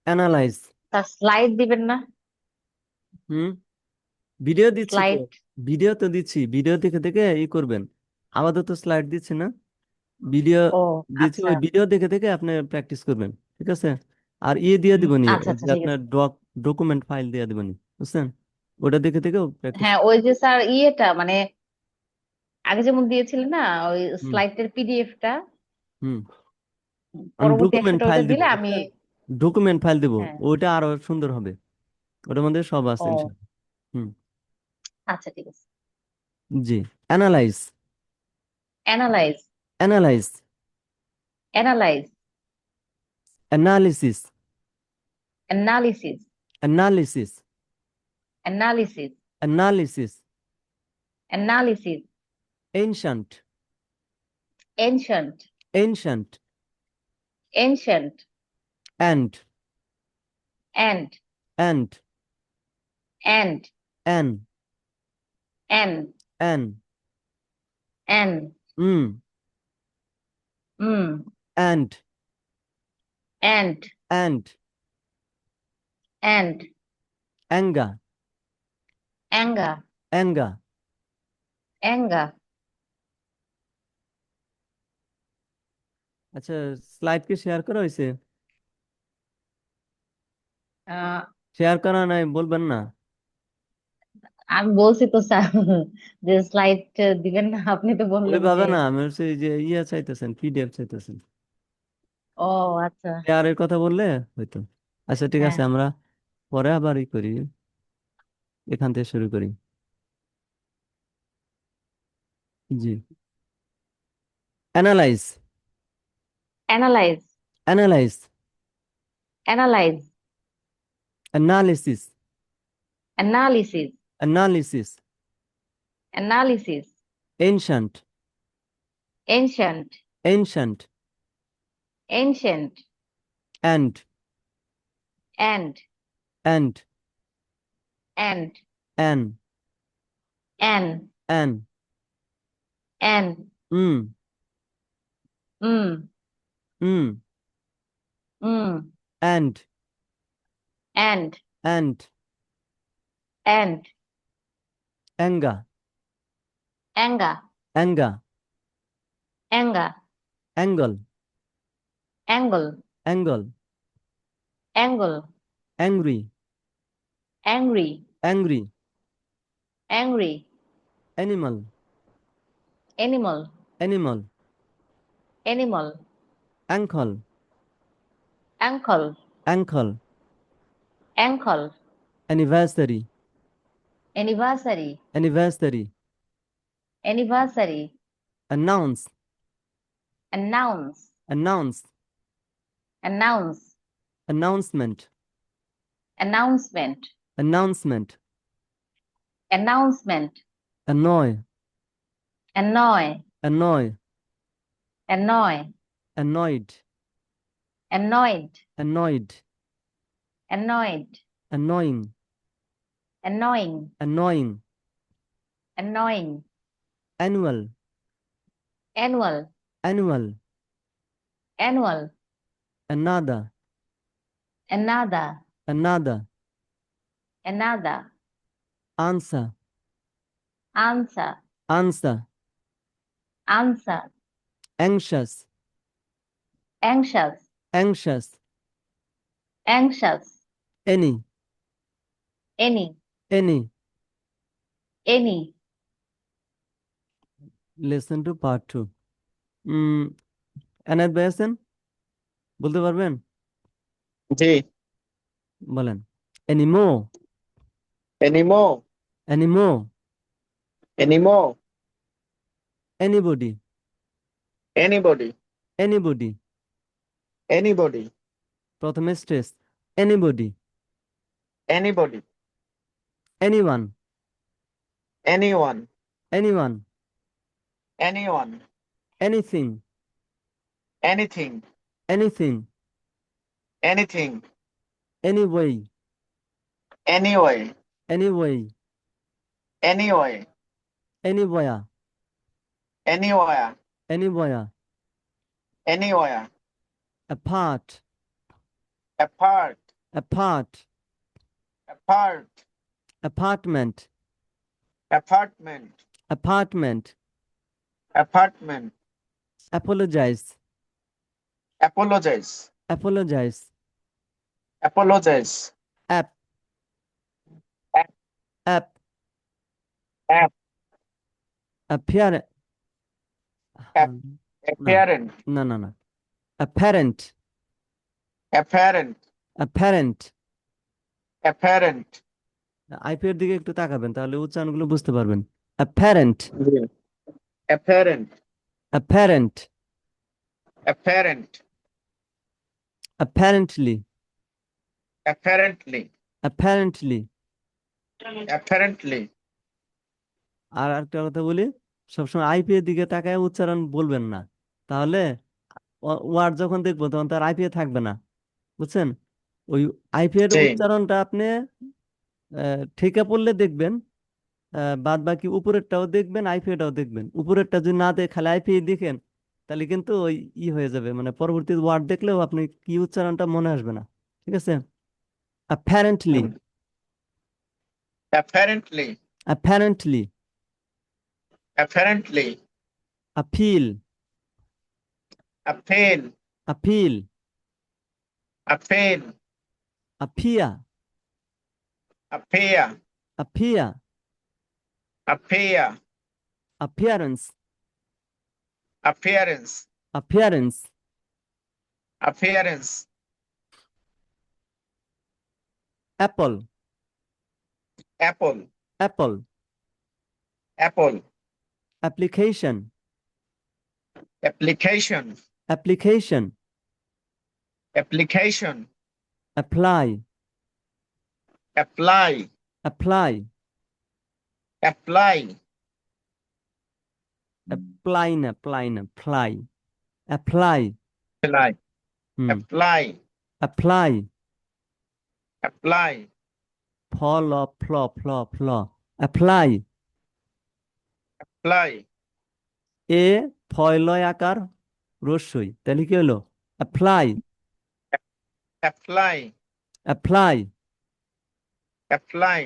Analyse. তার slide দিবেন না? হুম, ভিডিও দিচ্ছি তো। স্লাইড। ভিডিও তো দিচ্ছি, ভিডিও দেখে দেখে করবেন। আপাতত স্লাইড দিচ্ছি না, ভিডিও ও দিচ্ছি। আচ্ছা। ওই ভিডিও দেখে দেখে আপনি প্র্যাকটিস করবেন, ঠিক আছে? আর দিয়ে দিবনি, আচ্ছা ওই আচ্ছা যে ঠিক আপনার আছে। ডকুমেন্ট ফাইল দিয়ে দিবনি, বুঝছেন? ওটা দেখে দেখে প্র্যাকটিস। হ্যাঁ ওই যে স্যার ইয়েটা মানে আগে যেমন দিয়েছিলেন না ওই হুম স্লাইডের পিডিএফটা, হুম আমি পরবর্তী ডকুমেন্ট 100টা ফাইল ওইটা দিব, দিলে আমি। বুঝছেন? ডকুমেন্ট ফাইল দিব, হ্যাঁ। ওইটা আরো সুন্দর হবে। ওটার মধ্যে সব আছে ও ইনশাআল্লাহ। হুম। আচ্ছা ঠিক আছে। জি। Analyse. Analyse. Analyse. Analyse. Analysis. Analysis. Analysis. Analysis. Analysis. Analysis. Ancient. Ancient. Ancient. Ancient. And. And. And. And. An. An. An. An. Hmm. Hmm. And. And. And. And. অ্যাঙ্গা। অ্যাঙ্গা। অ্যাঙ্গা। অ্যাঙ্গা। আচ্ছা, স্লাইড কি শেয়ার করা হয়েছে? আহ, শেয়ার করা নাই বলবেন না। আমি বলছি তো স্যার যে স্লাইড দিবেন না, আপনি তো বললেন যে। ওইভাবে না, আমি হচ্ছে এই যে চাইতেছেন, পিডিএফ চাইতেছেন। ও আচ্ছা। শেয়ারের কথা বললে হয়তো। আচ্ছা ঠিক হ্যাঁ। আছে, আমরা পরে আবার করি, এখান থেকে শুরু করি। জি। Analyse. Analyse. Analyse. Analyse. Analysis. Analysis. Analysis. Analysis. Ancient. Ancient. Ancient. Ancient. And. And. And. And. An. An. An. An. Hmm. Hmm. Hmm. Hmm. And. And. And. And. অ্যাঙ্গা। অ্যাঙ্গা। অ্যাঙ্গা। অ্যাঙ্গা। Angle. Angle. Angle. Angle. Angry. Angry. Angry. Angry. Animal. Animal. Animal. Animal. Ankle. Ankle. Ankle. Ankle. Anniversary. Anniversary. Anniversary. Anniversary. Announce. Announce. Announce. Announce. Announcement. Announcement. Announcement. Announcement. Annoy. Annoy. Annoy. Annoy. Annoyed. Annoyed. Annoyed. Annoyed. Annoying. Annoying. Annoying. Annoying. Annual. Annual. Annual. Annual. Another. Another. Another. Another. Answer. Answer. Answer. Answer. Anxious. Anxious. Anxious. Anxious. Any. Any. Any. Any. Lesson two part two. Enayet ভাই আছেন? বলতে পারবেন? জি। বলেন। Anymore. Anymore. Anymore. Anymore. Anybody. Anybody. Anybody. Anybody. প্রথমে stress. Anybody. Anybody. Anyone. Anyone. Anyone. Anyone. Anything. Anything. Anything. Anything. Anyway. Anyway. Anyway. Anyway. Anywhere. Anywhere. Anywhere. Anywhere. Apart. Apart. apart, apart, apartment, apartment, apartment, apartment, apologize, apologize, apologize, apologize, app, app, app, app, appear, app, না apparent, না না না apparent, apparent, apparent, apparent, IP এর দিকে একটু তাকাবেন তাহলে উচ্চারণগুলো বুঝতে পারবেন apparent, yeah. Apparent, apparent, apparent, apparently, apparently, apparently। apparently, আর একটা কথা বলি, সবসময় আইপি এর দিকে তাকায় উচ্চারণ বলবেন না, তাহলে ওয়ার্ড যখন দেখবো তখন তার আইপি থাকবে না, বুঝছেন? ওই আইপি এর জি, উচ্চারণটা আপনি ঠিকা পড়লে দেখবেন, বাদ বাকি উপরেরটাও দেখবেন আইপিএটাও দেখবেন। উপরেরটা যদি না দেখে খালি আইপি দেখেন তাহলে কিন্তু ওই হয়ে যাবে, মানে পরবর্তী ওয়ার্ড দেখলেও আপনি কি উচ্চারণটা মনে আসবে না। ঠিক আছে? Apparently, apparently, apparently, apparently, appeal, appeal, appeal, appeal, আপিয়া, appear, আপিয়া, appear, appearance, appearance, appearance, appearance, Apple, apple, Apple, apple, application, application, application, application, apply, apply, apply, apply, apply না প্লাই না ফ্লাই, অ্যাপ্লাই, apply, হুম, apply, apply, apply, ফল flaw flaw flaw, apply. apply, এ ফয়লয় আকার রস্যই, তাহলে কি হলো? Apply, apply, apply. apply,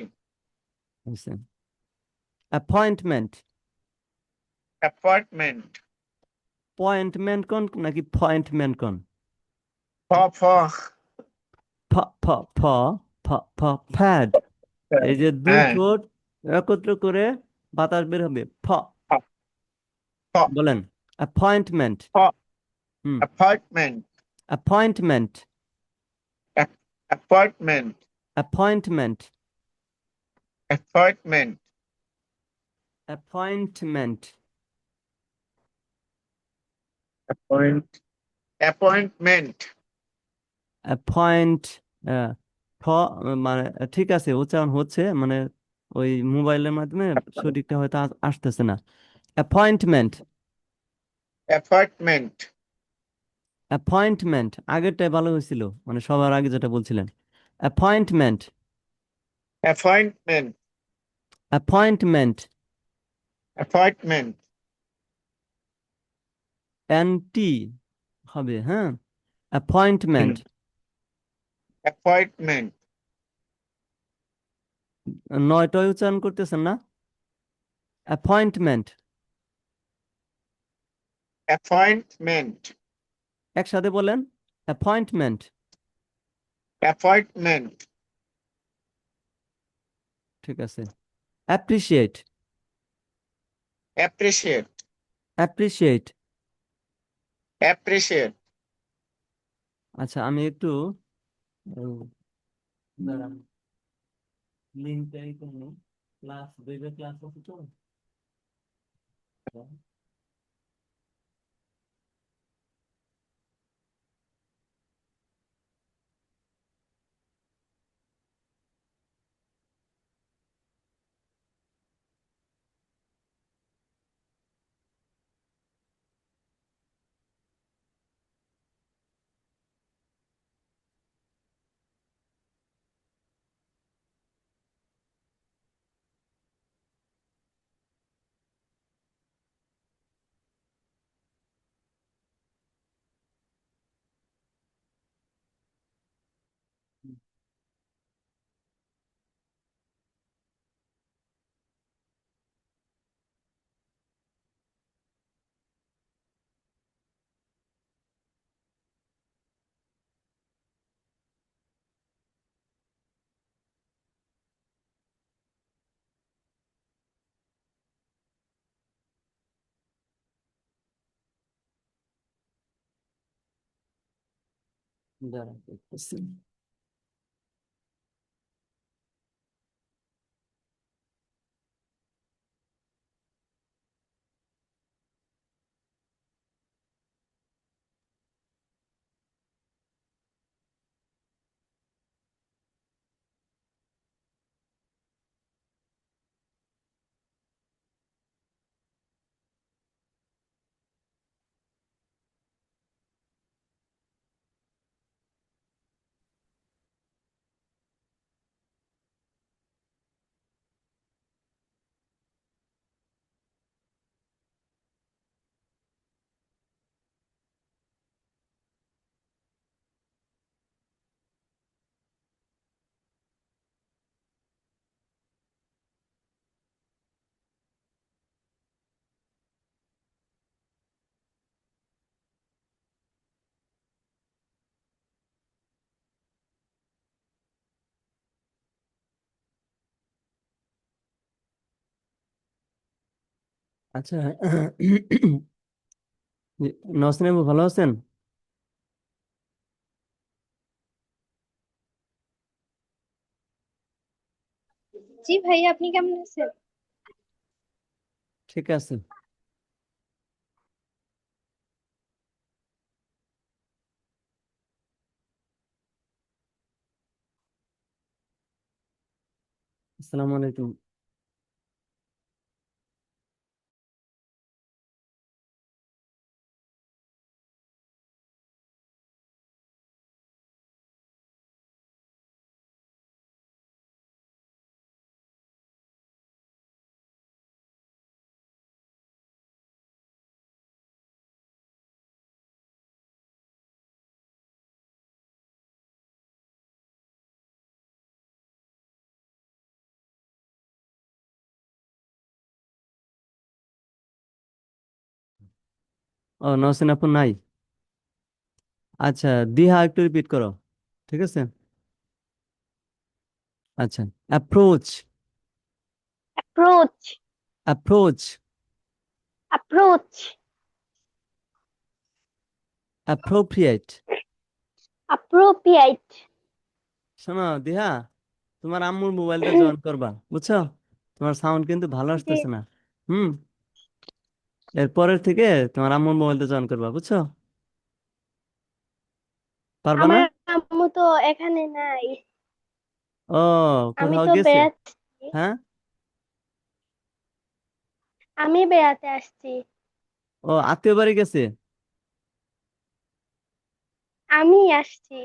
appointment, appointment, পয়েন্টমেন্ট কোন নাকি পয়েন্টমেন্ট কোন? for, ফ ফ ফ ফ ফ ফ্যাড, এই যে দুই হ্যাঁ, ঠোঁট একত্র করে বাতাস বের হবে, ফ। for, বলেন appointment, for, hmm, appointment, appointment, ap- appointment, appointment, appointment, appointment, appointment, appoint, ঠ, মানে ঠিক আছে উচ্চারণ হচ্ছে, মানে ওই মোবাইলের মাধ্যমে সঠিকটা হয়তো আসতেছে না। অ্যাপয়েন্টমেন্ট, appointment, অ্যাপয়েন্টমেন্ট আগেরটাই ভালো হয়েছিল, মানে সবার আগে যেটা বলছিলেন। Appointment, appointment, appointment, appointment, N T হবে, হ্যাঁ, অ্যাপয়েন্টমেন্ট। appointment, নয়টাই উচ্চারণ করতেছেন না? অ্যাপয়েন্টমেন্ট, appointment, একসাথে বলেন, অ্যাপয়েন্টমেন্ট। appointment, ঠিক আছে। Appreciate, appreciate, appreciate. appreciate, আচ্ছা আমি একটু দাঁড়ান, লিঙ্কটাই কোনো ক্লাস দেবে, ক্লাস আছে তো। দাঁড়া দেখতেছি। আচ্ছা। নসরিন আপু ভালো আছেন? জি ভাইয়া, আপনি কেমন আছেন? ঠিক আছে। আসসালামু আলাইকুম। ও, নসরিন আপু নাই। আচ্ছা, দিহা একটু রিপিট করো। ঠিক আছে। আচ্ছা, approach. Approach, approach. Approach, appropriate. Appropriate. শোনো দিহা, তোমার আম্মুর মোবাইলটা জয়েন করবা, বুঝছো? তোমার সাউন্ড কিন্তু ভালো জি, আসতেছে না। হুম। এরপরের থেকে তোমার আম্মুর মোবাইলটা জয়েন করবা, বুঝছো? পারবা না? আমার আম্মু তো এখানে নাই। ও, আমি কোথাও তো গেছে? বেড়াচ্ছি। হ্যাঁ। আমি বেড়াতে আসছি। ও, আত্মীয় বাড়ি গেছে। আমি আসছি।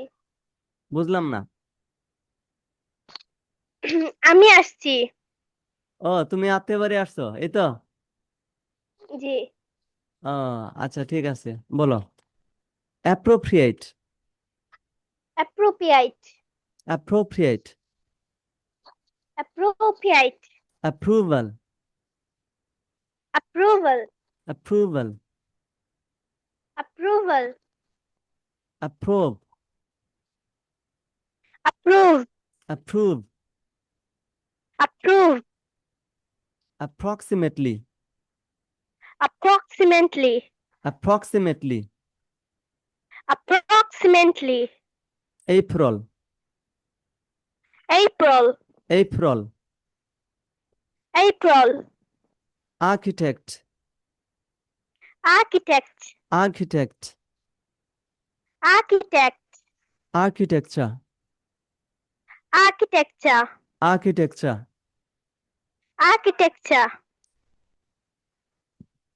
বুঝলাম না। আমি আসছি। ও, তুমি আত্মীয় বাড়ি আসছো, এই তো? জি। ও, আচ্ছা ঠিক আছে, বলো। Appropriate. Appropriate, appropriate. Appropriate, approval. Approval, approval. Approval, approve. Approve, approve. Approve, approximately. approximately, approximately. approximately, April. April, April. April, architect. architect, architect. architect, architecture. architecture, architecture. architecture,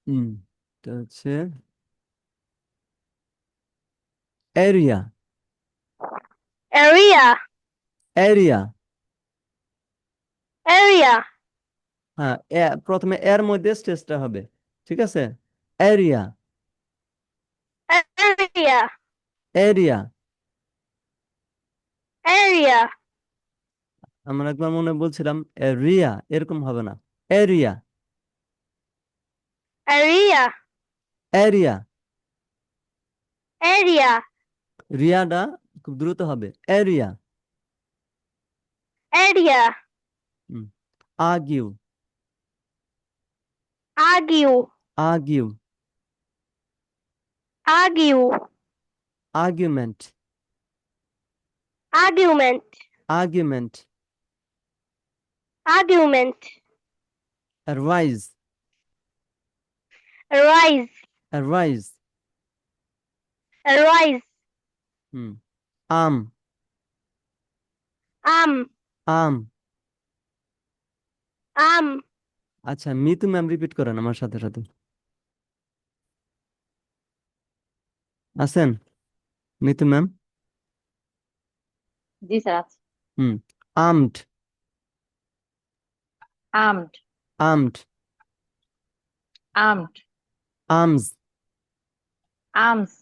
হুম। এটা হচ্ছে এরিয়া। area, area. area, হ্যাঁ, প্রথমে এর মধ্যে স্টেজটা হবে। ঠিক আছে। এরিয়া। area, area. area, আমরা একবার মনে হয় বলছিলাম রিয়া, এরকম হবে না। এরিয়া। area, area. area, রিয়াটা খুব দ্রুত হবে। Area. area, argue. argue, argue. argue, argument. Argument. argument, Argument. arise, Arise. arise, Arise. arm, Arm. arm। Arm. আচ্ছা, মিতু ম্যাম রিপিট করেন আমার সাথে সাথে। আছেন মিতু ম্যাম? জি স্যার আছে। Armed, armed, armed, armed, arms, arms,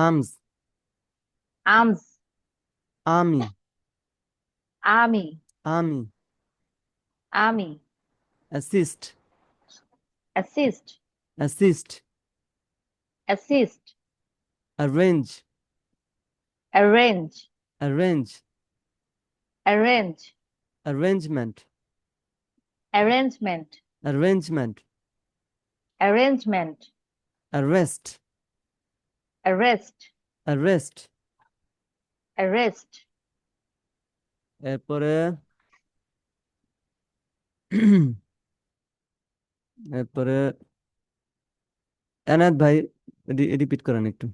arms, arms, army, army, army, army, assist, assist, assist, assist, arrange, arrange, arrange, arrange, arrangement, arrangement, arrangement, arrangement, arrest, arrest, arrest. Arrest, এরপরে এরপরে এনায়েত ভাই repeat করেন একটু,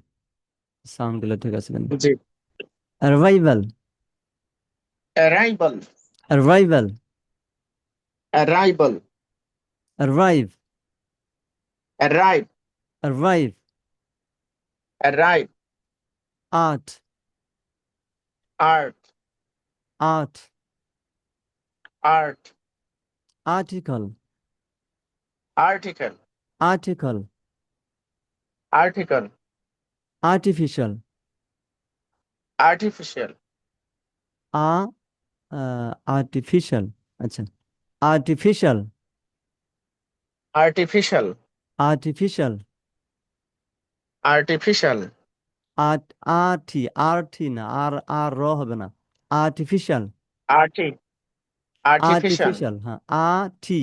sound গুলো ঠিক আছে কিন্তু। জি। Arrival, Arrival, arrival, arrival, arrive, arrive, arrive, arrive, art, art, art, art, article, article, article, article, artificial, artificial, artificial, আচ্ছা, আর্টিফিশিয়াল, artificial, আর্টিফিশিয়াল, artificial, আর্টি না, আর র হবে না, আর্টিফিশিয়াল, arti, artificial, আর্টিফিশিয়াল, হ্যাঁ, আর্টি,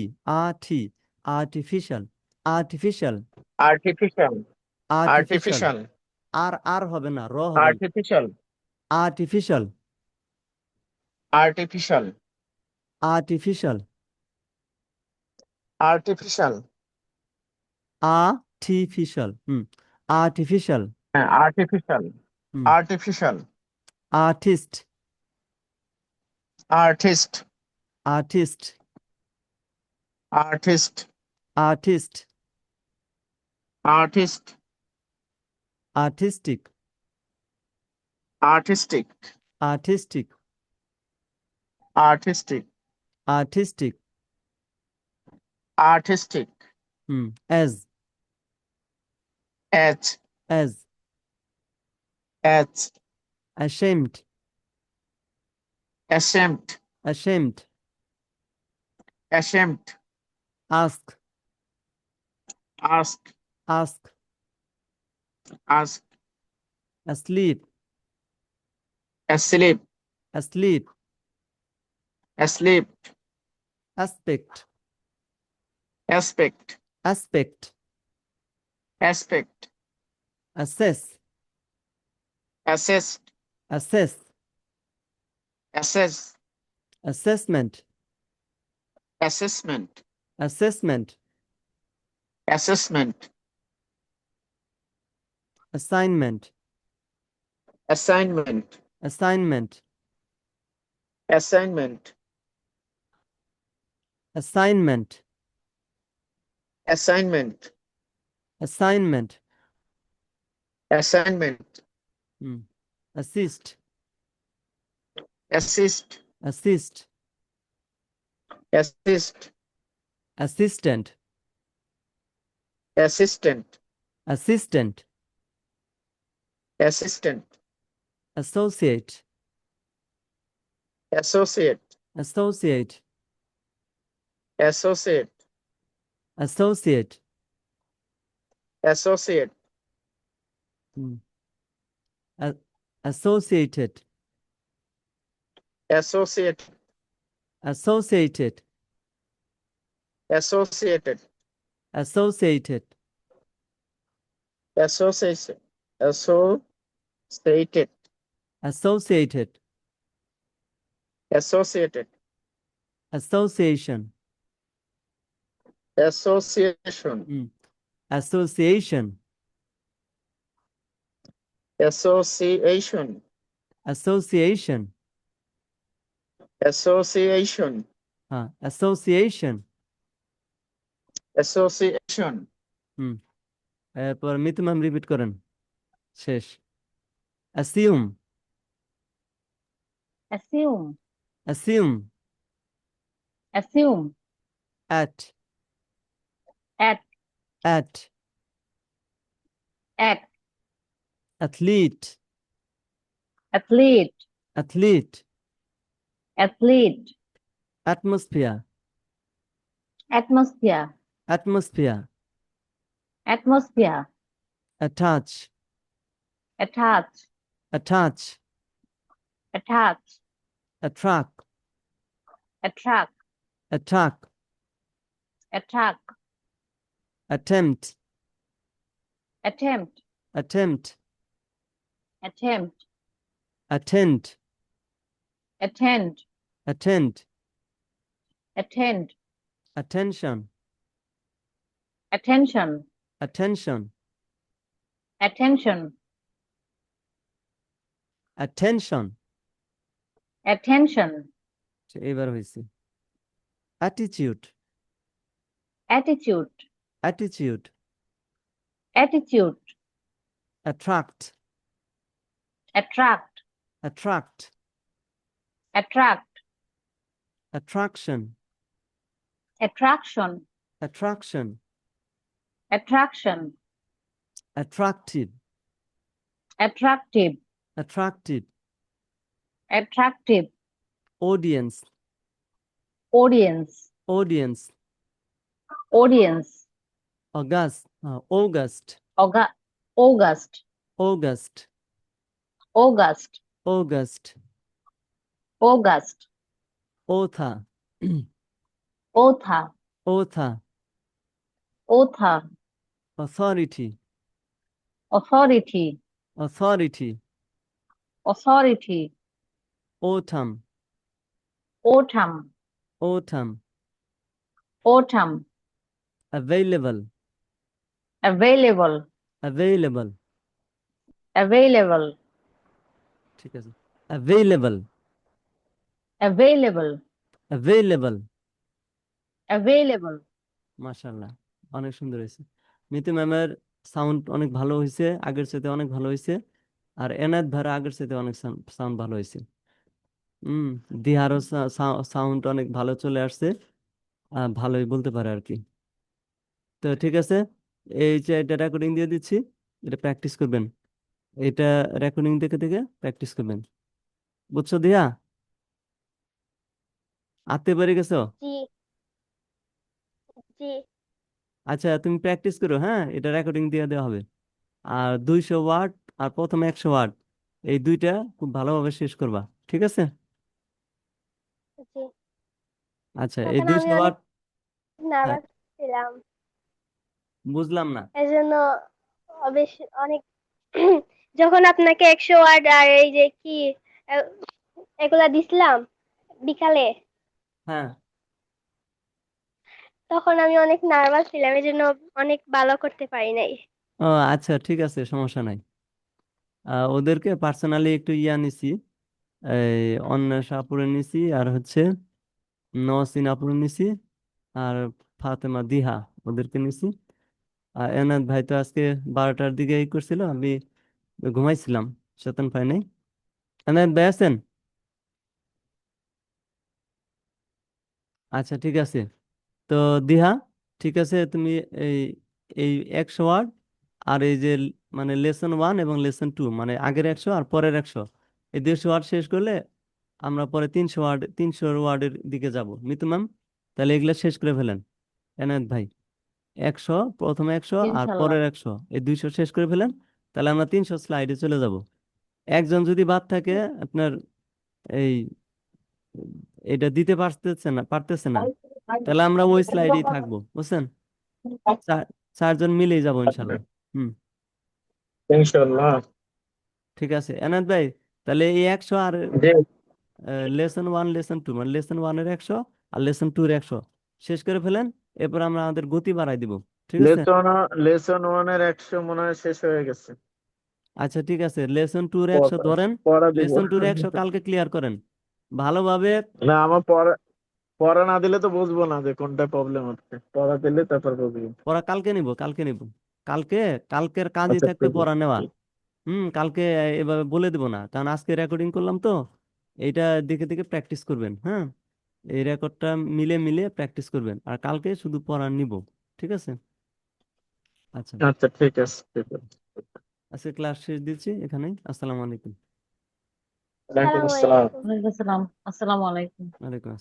artificial, artificial, artificial, artificial, artificial, আর হবে না, র হবে না, artificial, artificial, artificial, artificial, artificial, artificial, artificial, artificial, artificial, artist, artist, artist, artist, artist, artist, artistic, artistic, artistic, artistic, artistic, artistic, as, as, as, as, ashamed, ashamed, ashamed, ashamed, ask, ask, ask, ask, asleep, asleep, asleep, asleep, aspect, aspect, aspect, aspect, assess, assessed, assess, assess, assessment, assessment, assessment, assessment, assignment, assignment, assignment, assignment, assignment, assignment, assignment, assignment, assist, assist, assist, assist, assistant, assistant, assistant, assistant, associate, associate, associate, associate, associate, associate, associated, associate, associated, associated, associated, association, associated, associated, associated, association, association, association, association, association, association, association, association, হুম এরপর Mitu ma'am repeat করেন শেষ assume, assume, assume, assume, at, at, at, at, athlete, athlete, athlete, athlete, atmosphere, atmosphere, atmosphere, atmosphere, attach, attach, attach, attach, attract, attract, attack, attack, attempt, attempt, attempt, attempt, attend, attend, attend, attend, attention, attention, attention, attention, attention, attention, এবার হয়েছে attitude, attitude, attitude, attitude, attract, attract, attract, attract, attraction, attraction, attraction, attraction, attractive, attractive, attractive, attractive, audience, audience, audience, audience, august, august, August, August, august, August, august, August, author, author, author, author, authority, authority, authority, authority, autumn, autumn, autumn, autumn, available, available, available, available, ঠিক আছে available, available, available, available. মাশাআল্লাহ অনেক সুন্দর হয়েছে মিতু ম্যামের sound অনেক ভালো হয়েছে আগের চাইতে অনেক ভালো হয়েছে আর এনায়েত ভাইয়ের আগের চাইতে অনেক সাউন্ড ভালো হয়েছে হুম দিহারও সাউন্ড অনেক ভালো চলে আসছে ভালোই বলতে পারে আর কি তো ঠিক আছে এই যে এটা রেকর্ডিং দিয়ে দিচ্ছি এটা প্র্যাকটিস করবেন এটা রেকর্ডিং দেখে দেখে প্র্যাকটিস করবেন বুঝছো দিহা আত্তে পেরে গেছো জি জি আচ্ছা তুমি প্র্যাকটিস করো হ্যাঁ এটা রেকর্ডিং দিয়ে দেওয়া হবে আর 200 ওয়াট আর প্রথমে 100 ওয়াট এই দুইটা খুব ভালোভাবে শেষ করবা ঠিক আছে জি আচ্ছা এই তখন আমি 200 অনেক ওয়াট হ্যাঁ নার্ভাস ছিলাম বুঝলাম না এজন্য বেশ অনেক যখন আপনাকে 100 ওয়ার্ড আর এই যে কি আহ, এগুলা দিছিলাম বিকালে হ্যাঁ তখন আমি অনেক নার্ভাস ছিলাম এজন্য অনেক ভালো করতে পারি নাই ও আচ্ছা ঠিক আছে সমস্যা নাই ওদেরকে পার্সোনালি একটু নিছি এই অন্বেষা আপুরে নিছি আর হচ্ছে নসিন আপুরে নিছি আর ফাতেমা দিহা ওদেরকে নিছি আর এনায়েত ভাই তো আজকে 12টার দিকে করছিল আমি ঘুমাইছিলাম চেতন পাই নাই এনায়েত ভাই আছেন আচ্ছা ঠিক আছে তো দিহা ঠিক আছে তুমি এই এই 100 ওয়ার্ড আর এই যে মানে লেসন 1 এবং লেসন 2 মানে আগের 100 আর পরের 100 এই 200 ওয়ার্ড শেষ করলে আমরা পরে 300 ওয়ার্ডের দিকে যাব মিতু ম্যাম তাহলে এগুলা শেষ করে ফেলেন এনায়েত ভাই 100 প্রথমে 100 আর ইনশাল্লাহ, পরের 100 এই 200 শেষ করে ফেলেন তাহলে আমরা 300 স্লাইডে চলে যাব একজন যদি বাদ থাকে আপনার এই এটা দিতে পারতেছে না তাহলে আমরা ওই স্লাইডেই থাকবো বুঝছেন চার- চারজন মিলেই যাবো ইনশাল্লাহ হুম ইনশাআল্লাহ। ঠিক আছে এনাদ ভাই তাহলে এই 100 আর জি লেসন 1 লেসন 2 মানে লেসন 1 এর 100 আর লেসন 2 এর 100 শেষ করে ফেলেন। এরপর আমরা আমাদের গতি বাড়াই দিব, ঠিক আছে? লেসন 1 এর 100 মনে হয় শেষ হয়ে গেছে। আচ্ছা ঠিক আছে, লেসন 2 এর 100 ধরেন। পড়া দিব। লেসন 2 এর 100 কালকে ক্লিয়ার করেন ভালোভাবে। না, আমার পড়া না দিলে তো বুঝবো না যে কোনটা প্রবলেম হচ্ছে। পড়া দিলে তারপর বুঝবো। পড়া কালকে নিব, কালকে নিব। কালকে কালকের কাজই আচ্ছা, থাকবে ঠিক পড়া নেওয়া। আছে। কালকে এভাবে বলে দেব না, কারণ আজকে রেকর্ডিং করলাম তো, এইটা দেখে দেখে প্র্যাকটিস করবেন। হ্যাঁ, এই রেকর্ডটা মিলে মিলে প্র্যাকটিস করবেন, আর কালকে শুধু পড়া নিব, ঠিক আছে? আচ্ছা, আচ্ছা, ঠিক আছে, ঠিক আছে। আজকে ক্লাস শেষ দিচ্ছি এখানেই। আসসালামু আলাইকুম। ওয়ালাইকুম আসসালামু আসসালাম। আলাইকুম। ওয়ালাইকুম আসসালাম। আসসালামু আলাইকুম। ওয়ালাইকুম আসসালাম।